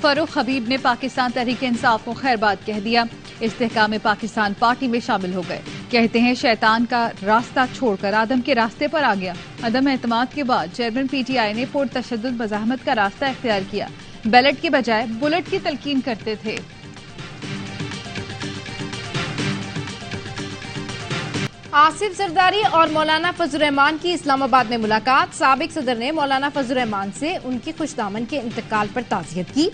फरूख हबीब ने पाकिस्तान तहरीक इंसाफ को खैरबाद कह दिया। इस्तेहकाम पाकिस्तान पार्टी में शामिल हो गए। कहते हैं शैतान का रास्ता छोड़कर आदम के रास्ते पर आ गया। अदम एतमाद के बाद चेयरमैन पीटीआई ने पुरतशद्दुद मज़ाहमत का रास्ता इख्तियार किया। बैलेट के बजाय बुलेट की तलकीन करते थे। आसिफ जरदारी और मौलाना फजल रहमान की इस्लामाबाद में मुलाकात। साबिक सदर ने मौलाना फजल रहमान से उनकी खुशदामन के इंतकाल पर ताज़ियत की।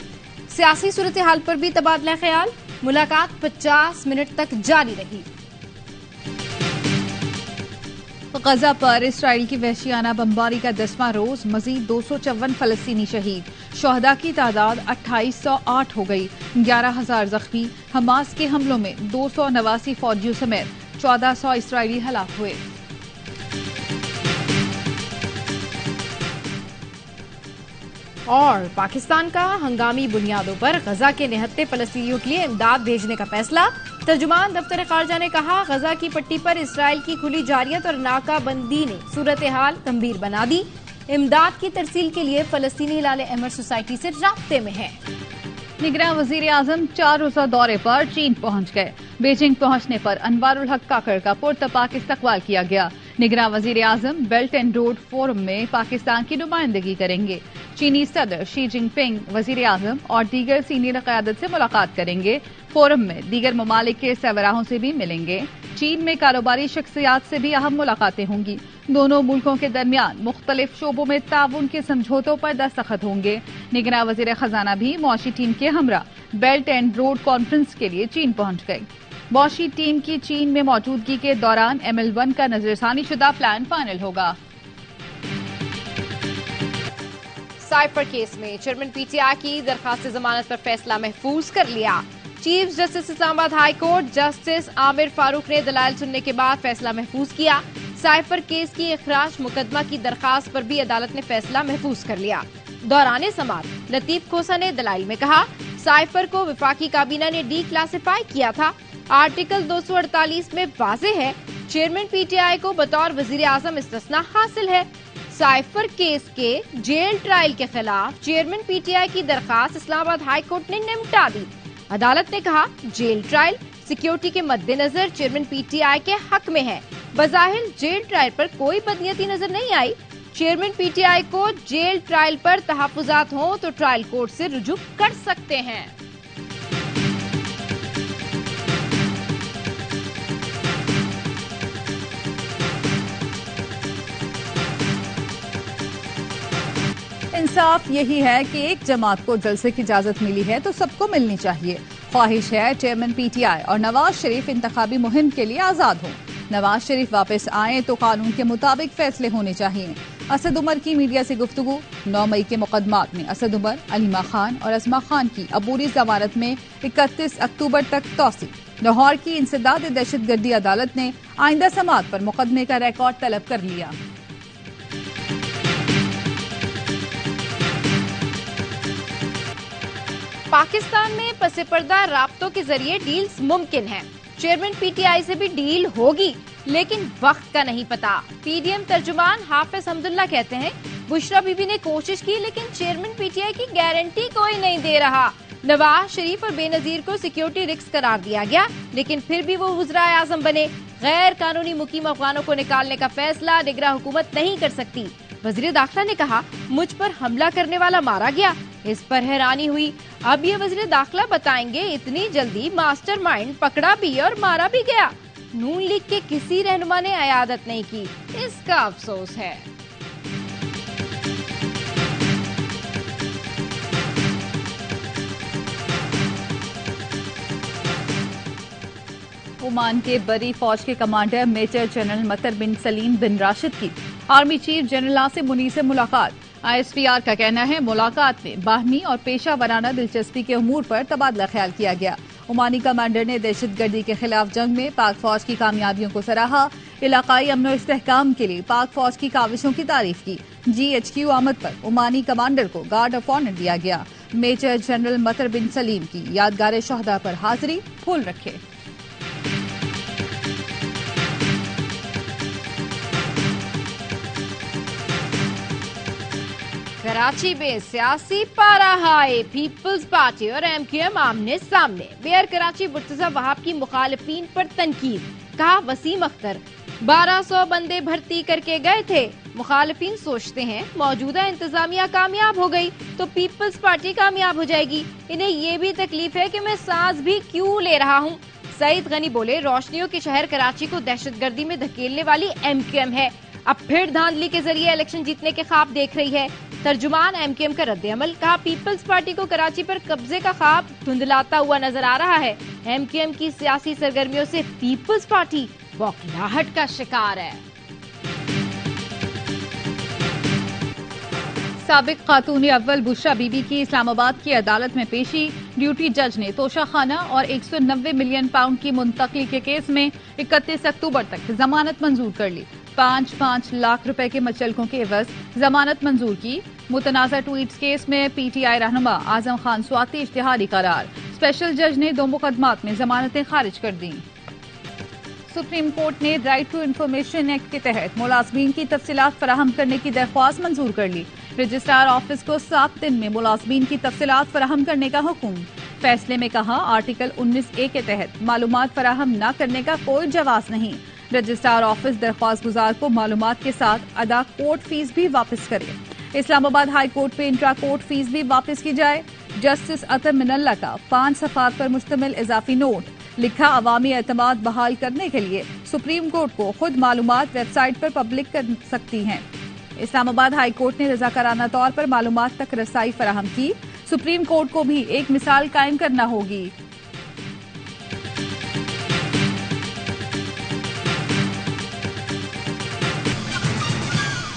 सियासी सूरत हाल पर भी तबादला ख्याल। मुलाकात 50 मिनट तक जारी रही। गजा पर इसराइल की वहशियाना बमबारी का 10वां रोज, मजीद 254 फलस्तीनी शहीद। शोहदा की तादाद 2808 हो गई। 11,000 जख्मी। हमास के हमलों में 289 फौजियों समेत 1400 इसराइली हलाक हुए। और पाकिस्तान का हंगामी बुनियादों पर गजा के निहत्ते फलस्तीनियों के लिए इमदाद भेजने का फैसला। तर्जुमान दफ्तर खारजा ने कहा, गजा की पट्टी पर इसराइल की खुली जारियत और नाकाबंदी ने सूरत हाल गंभीर बना दी। इमदाद की तरसील के लिए फलस्तीनी हिलाल अहमर सोसाइटी से राब्ते में है। निगरान वजीर आजम 4 रोजा दौरे पर चीन पहुंच गए। बीजिंग पहुंचने पर अनवारुल हक काकड़ का पुरतपाक इस्तकबाल किया गया। निगरान वजीर आजम बेल्ट एंड रोड फोरम में पाकिस्तान की नुमाइंदगी करेंगे। चीनी सदर शी जिनपिंग वजीर आजम और दीगर सीनियर क़यादत से मुलाकात करेंगे। फोरम में दीगर ममालिक के सरबराहों से भी मिलेंगे। चीन में कारोबारी शख्सियात से भी अहम मुलाकातें होंगी। दोनों मुल्कों के दरमियान मुख्तलिफ शोबों में ताउन के समझौतों पर दस्तखत होंगे। निगरान वजीर खजाना भी मौशी टीम के हमरा बेल्ट एंड रोड कॉन्फ्रेंस के लिए चीन पहुंच गए। मौशी टीम की चीन में मौजूदगी के दौरान ML1 का नजरसानी शुदा प्लान फाइनल होगा। साइफर केस में चेयरमैन पीटीआई की दरखास्त जमानत पर फैसला महफूज कर लिया। Chief justice Islamabad high court justice Aamir Farooq ने दलाइल सुनने के बाद फैसला महफूज किया। साइफर केस की इखराज मुकदमा की दरखास्त पर भी अदालत ने फैसला महफूज कर लिया। दौरान समाअत लतीफ खोसा ने दलाइल में कहा, साइफर को विफाकी काबीना ने डी क्लासिफाई किया था। आर्टिकल 248 में वाज़ेह है, चेयरमैन पीटीआई को बतौर वजीर आजम इस्तिस्ना हासिल है। साइफर केस के जेल ट्रायल के खिलाफ चेयरमैन पीटीआई की दरखास्त इस्लामाबाद हाई कोर्ट ने निपटा दी। अदालत ने कहा, जेल ट्रायल सिक्योरिटी के मद्देनजर चेयरमैन पीटीआई के हक में है। बज़ाहिर जेल ट्रायल पर कोई बदनीयती नजर नहीं आई। चेयरमैन पीटीआई को जेल ट्रायल पर तहफुजात हो तो ट्रायल कोर्ट से रुजू कर सकते हैं। इंसाफ यही है कि एक जमात को जलसे की इजाजत मिली है तो सबको मिलनी चाहिए। ख्वाहिश है चेयरमैन पीटीआई और नवाज शरीफ इंतखाबी मुहिम के लिए आजाद हों। नवाज शरीफ वापस आए तो कानून के मुताबिक फैसले होने चाहिए। असद उमर की मीडिया से गुफ्तगू। 9 मई के मुकदमात में असद उमर, अलीमा खान और असमा खान की अबूरी जमानत में 31 अक्टूबर तक तौसी। लाहौर की इंसदाद दहशतगर्दी अदालत ने आइंदा समाअत पर मुकदमे का रिकॉर्ड तलब कर लिया। पाकिस्तान में पसे पर्दा राब्तों के जरिए डील्स मुमकिन है। चेयरमैन पीटीआई से भी डील होगी, लेकिन वक्त का नहीं पता। पीडीएम तर्जुमान हाफिज हमदुल्ला कहते हैं, बुशरा बीबी ने कोशिश की लेकिन चेयरमैन पीटीआई की गारंटी कोई नहीं दे रहा। नवाज शरीफ और बेनजीर को सिक्योरिटी रिस्क करार दिया गया, लेकिन फिर भी वो वज़ीर आज़म बने। गैर कानूनी मुकीम अफगानों को निकालने का फैसला निगरान हुकूमत नहीं कर सकती। वज़ीर दाखिला ने कहा, मुझ पर हमला करने वाला मारा गया। इस पर हैरानी हुई। अब ये वज़ीर दाखिला बताएंगे इतनी जल्दी मास्टरमाइंड पकड़ा भी और मारा भी गया। नून लीग के किसी रहनुमा ने अयादत नहीं की, इसका अफसोस है। ओमान के बरी फौज के कमांडर मेजर जनरल मतर बिन सलीम बिन राशिद की army chief general Nasir Munir से मुलाकात। ISPR का कहना है, मुलाकात में बाहमी और पेशा वराना दिलचस्पी के उमूर पर तबादला ख्याल किया गया। ओमानी कमांडर ने दहशतगर्दी के खिलाफ जंग में पाक फौज की कामयाबियों को सराहा। इलाकाई अमन और इस्तेहकाम के लिए पाक फौज की काविशों की तारीफ की। GHQ आमद पर ओमानी कमांडर को गार्ड ऑफ ऑनर दिया गया। मेजर जनरल मतर बिन सलीम की यादगार शोहदा पर हाजिरी, फूल रखे। कराची में सियासी पारा हाई, पीपल्स पार्टी और MQM आमने सामने। मेयर कराची मुर्तजा वहाब की मुखालिफिन पर तनकीद, कहा वसीम अख्तर 1200 बंदे भर्ती करके गए थे। मुखालिफिन सोचते हैं मौजूदा इंतजामिया कामयाब हो गई तो पीपल्स पार्टी कामयाब हो जाएगी। इन्हें ये भी तकलीफ है कि मैं सांस भी क्यों ले रहा हूँ। सईद गनी बोले रोशनियों के शहर कराची को दहशतगर्दी में धकेलने वाली MQM है, अब फिर धांधली के जरिए इलेक्शन जीतने के ख्वाब देख रही है। तर्जुमान MQM का रद्द-ए-अमल, कहा पीपल्स पार्टी को कराची पर कब्जे का ख्वाब धुंधलाता हुआ नजर आ रहा है। MQM की सियासी सरगर्मियों से पीपल्स पार्टी बौखलाहट का शिकार है। साबिक खातून अव्वल बुशरा बीबी की इस्लामाबाद की अदालत में पेशी। ड्यूटी जज ने तोशा खाना और 190 मिलियन पाउंड की मुंतकली के केस में 31 अक्टूबर तक जमानत मंजूर कर ली। 5-5 लाख रुपए के मचलकों के एवज जमानत मंजूर की। मुतनाज़ा ट्वीट्स केस में PTI रहनुमा आजम खान स्वाति इश्तिहारी करार। स्पेशल जज ने 2 मुकदमात में जमानतें खारिज कर दी। सुप्रीम कोर्ट ने राइट टू इंफॉर्मेशन एक्ट के तहत मुलाजमीन की तफसीलात फराहम करने की दरख्वास्त मंजूर कर ली। रजिस्ट्रार ऑफिस को 7 दिन में मुलाजमीन की तफसीलात फराहम करने का हुक्म। फैसले में कहा आर्टिकल 19A के तहत मालूमात फराहम न करने का कोई जवाज नहीं। रजिस्ट्रार ऑफिस दरख्वास्त गुजार को मालूमात के साथ अदा कोर्ट फीस भी वापस करे। इस्लामाबाद हाई कोर्ट पे इंट्रा कोर्ट फीस भी वापस की जाए। जस्टिस अतर मिनल्ला का 5 सफ़ात पर मुश्तमिल इजाफी नोट, लिखा अवामी एतमाद बहाल करने के लिए सुप्रीम कोर्ट को खुद मालूमात वेबसाइट पर पब्लिक कर सकती हैं। इस्लामाबाद हाई कोर्ट ने रजाकाराना तौर पर मालूमात तक रसाई फराहम की। सुप्रीम कोर्ट को भी एक मिसाल कायम करना होगी।